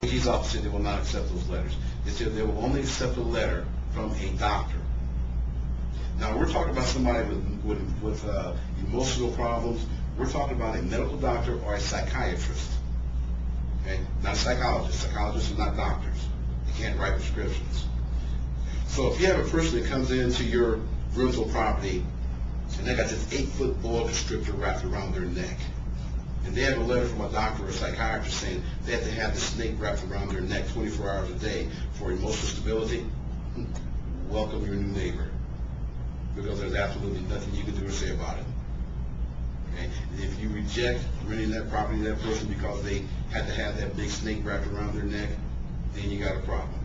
AG's office said they will not accept those letters. They said they will only accept a letter from a doctor. Now, we're talking about somebody with emotional problems. We're talking about a medical doctor or a psychiatrist. Okay? Not a psychologist. Psychologists are not doctors. They can't write prescriptions. So if you have a person that comes into your rental property and they got this 8-foot boa constrictor wrapped around their neck, and they have a letter from a doctor or a psychiatrist saying they have to have the snake wrapped around their neck 24 hours a day for emotional stability, welcome your new neighbor, because there's absolutely nothing you can do or say about it. Okay? And if you reject renting that property to that person because they had to have that big snake wrapped around their neck, then you got a problem.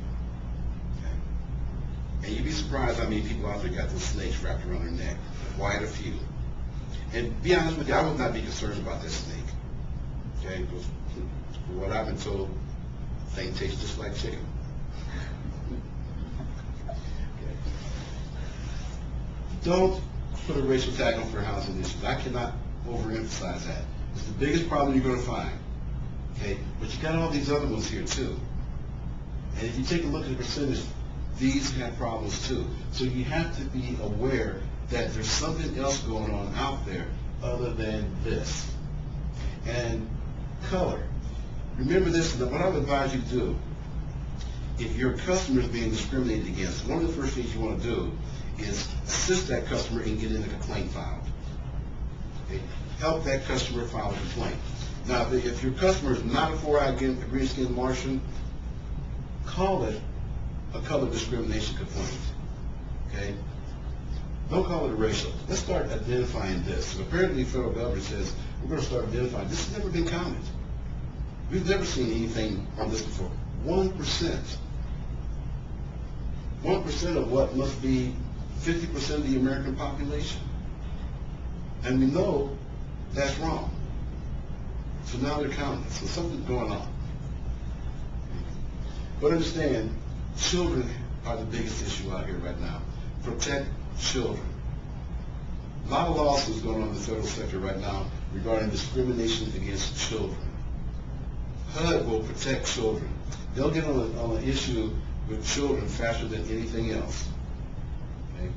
Okay? And you'd be surprised how many people out there got those snakes wrapped around their neck. Quite a few. And to be honest with you, I would not be concerned about that snake. Okay? Because for what I've been told, the thing tastes just like chicken. Okay. Don't put a racial tag on fair housing issues. I cannot overemphasize that. It's the biggest problem you're going to find. Okay? But you got all these other ones here too. And if you take a look at the percentage, these have problems too. So you have to be aware that there's something else going on out there other than this. And color. Remember this, what I would advise you to do, if your customer is being discriminated against, one of the first things you want to do is assist that customer in getting a complaint filed. Okay? Help that customer file a complaint. Now, if your customer is not a 4-eyed green skinned Martian, call it a color discrimination complaint. Okay? Don't call it a racial. Let's start identifying this. So apparently the federal government says we're going to start identifying. This has never been counted. We've never seen anything on this before. 1%. 1% of what must be 50% of the American population. And we know that's wrong. So now they're counting. So something's going on. But understand, children are the biggest issue out here right now. Protect children. A lot of lawsuits going on in the federal sector right now regarding discrimination against children. HUD will protect children. They'll get on an issue with children faster than anything else. Okay?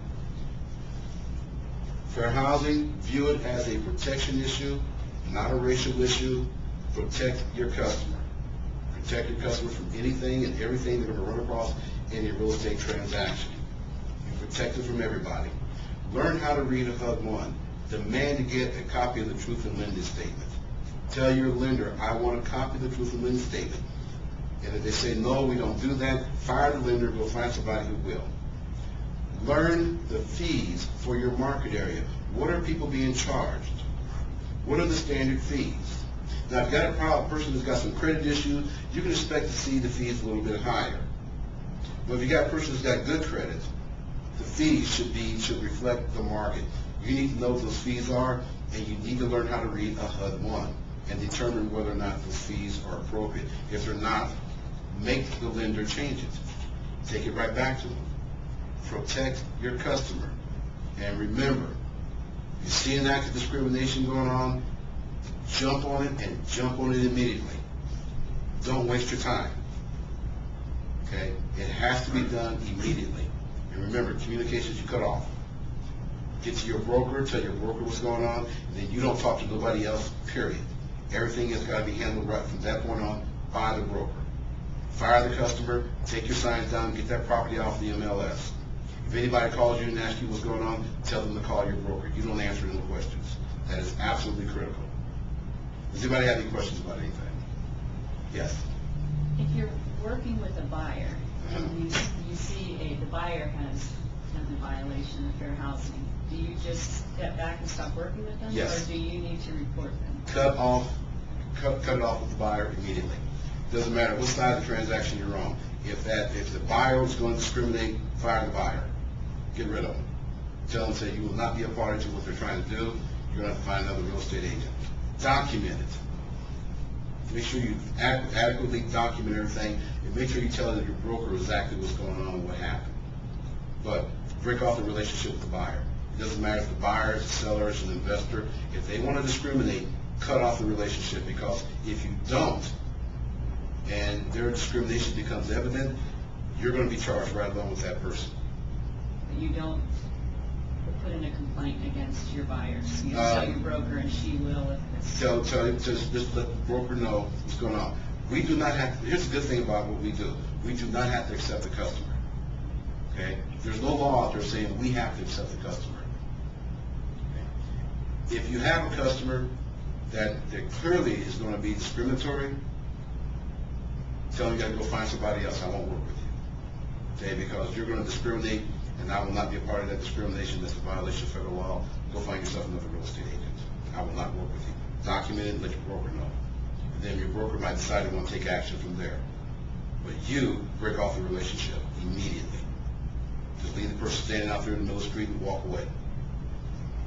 Fair housing, view it as a protection issue, not a racial issue. Protect your customer. Protect your customer from anything and everything they're going to run across in a real estate transaction. Protect it from everybody. Learn how to read a HUD-1. Demand to get a copy of the truth in lending statement. Tell your lender, I want a copy of the truth in lending statement. And if they say, no, we don't do that, fire the lender, go find somebody who will. Learn the fees for your market area. What are people being charged? What are the standard fees? Now, if you've got a person who's got some credit issues, you can expect to see the fees a little bit higher. But if you've got a person who's got good credit, the fees should reflect the market. You need to know what those fees are, and you need to learn how to read a HUD-1 and determine whether or not those fees are appropriate. If they're not, make the lender change it. Take it right back to them. Protect your customer. And remember, if you see an act of discrimination going on, jump on it and jump on it immediately. Don't waste your time. Okay? It has to be done immediately. And remember, communications you cut off. Get to your broker, tell your broker what's going on, and then you don't talk to nobody else, period. Everything has got to be handled right from that point on by the broker. Fire the customer, take your signs down, get that property off the MLS. If anybody calls you and asks you what's going on, tell them to call your broker. You don't answer any questions. That is absolutely critical. Does anybody have any questions about anything? Yes? If you're working with a buyer and you see the buyer has done a violation of fair housing, do you just step back and stop working with them? Yes. Or do you need to report them? Cut it off with the buyer immediately. Doesn't matter what side of the transaction you're on. If the buyer is going to discriminate, fire the buyer. Get rid of them. Tell them, say, you will not be a party to what they're trying to do. You're going to have to find another real estate agent. Document it. Make sure you adequately document everything, and make sure you tell your broker exactly what's going on and what happened. But break off the relationship with the buyer. It doesn't matter if the buyer is a seller, is an investor. If they want to discriminate, cut off the relationship, because if you don't, and their discrimination becomes evident, you're going to be charged right along with that person. But you don't put in a complaint against your buyers. You tell your broker and she will if it's... Just let the broker know what's going on. We do not have, here's the good thing about what we do. We do not have to accept the customer. Okay? There's no law out there saying we have to accept the customer. Okay? If you have a customer that clearly is going to be discriminatory, tell them you got to go find somebody else. I won't work with you. Okay? Because you're going to discriminate, and I will not be a part of that discrimination. That's a violation of federal law. Go find yourself another real estate agent. I will not work with you. Document it and let your broker know. And then your broker might decide they want to take action from there. But you break off the relationship immediately. Just leave the person standing out there in the middle of the street and walk away.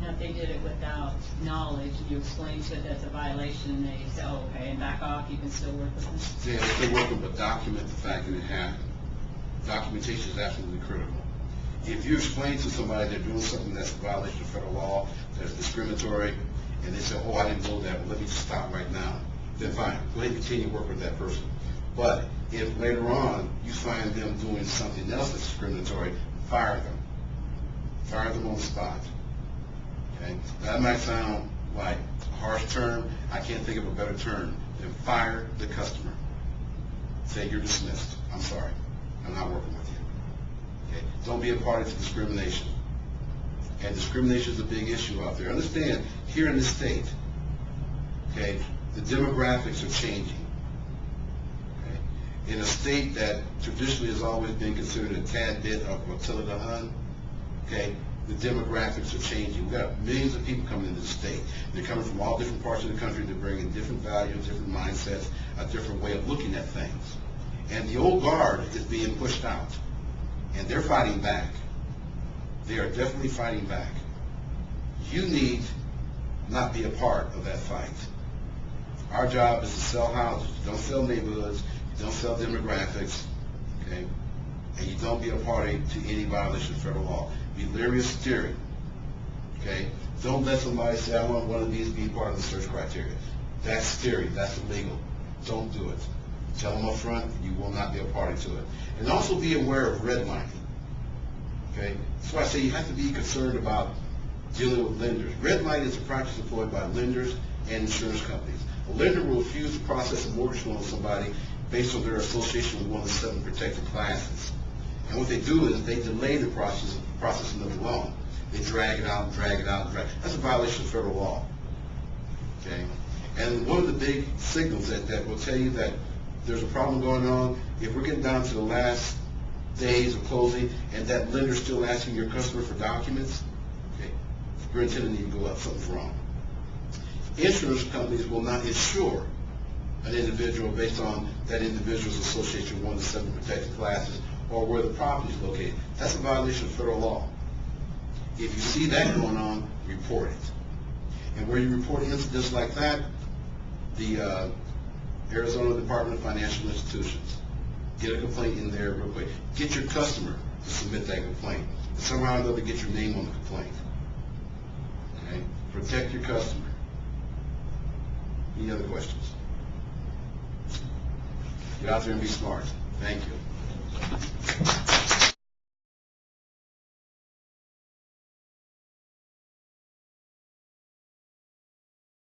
Now, if they did it without knowledge, and you explain to them that's a violation, and they say, oh, okay, and back off, you can still work with them? Yeah, they're still working, but document the fact that it happened. Documentation is absolutely critical. If you explain to somebody they're doing something that's a violation of federal law, that's discriminatory, and they say, oh, I didn't know that, well, let me just stop right now, then fine, go ahead and continue to work with that person. But if later on you find them doing something else that's discriminatory, fire them. Fire them on the spot. Okay? That might sound like a harsh term. I can't think of a better term than fire the customer. Say you're dismissed. I'm sorry. I'm not working with you. Okay? Don't be a party to discrimination. And discrimination is a big issue out there. Understand, here in this state, okay, the demographics are changing. Okay? In a state that traditionally has always been considered a tad bit of Attila the Hun, okay, the demographics are changing. We've got millions of people coming into the state. They're coming from all different parts of the country. They're bringing different values, different mindsets, a different way of looking at things. And the old guard is being pushed out. And they're fighting back. They are definitely fighting back. You need not be a part of that fight. Our job is to sell houses. You don't sell neighborhoods. You don't sell demographics. Okay? And you don't be a party to any violation of federal law. Be leery of steering. Okay? Don't let somebody say, I want one of these to be part of the search criteria. That's steering. That's illegal. Don't do it. Tell them up front you will not be a party to it. And also be aware of redlining. Okay? That's why I say you have to be concerned about dealing with lenders. Redlining is a practice employed by lenders and insurance companies. A lender will refuse to process a mortgage loan with somebody based on their association with one of the 7 protected classes. And what they do is they delay the processing of the loan. They drag it out, drag it out, drag it out. That's a violation of federal law. Okay? And one of the big signals that will tell you that there's a problem going on, if we're getting down to the last days of closing and that lender's still asking your customer for documents, okay, your antenna need to go up, something's wrong. Insurance companies will not insure an individual based on that individual's association with one of the 7 protected classes or where the property is located. That's a violation of federal law. If you see that going on, report it. And where you report incidents like that, the Arizona Department of Financial Institutions. Get a complaint in there real quick. Get your customer to submit that complaint. Somehow or another, get your name on the complaint. Okay? Protect your customer. Any other questions? Get out there and be smart. Thank you.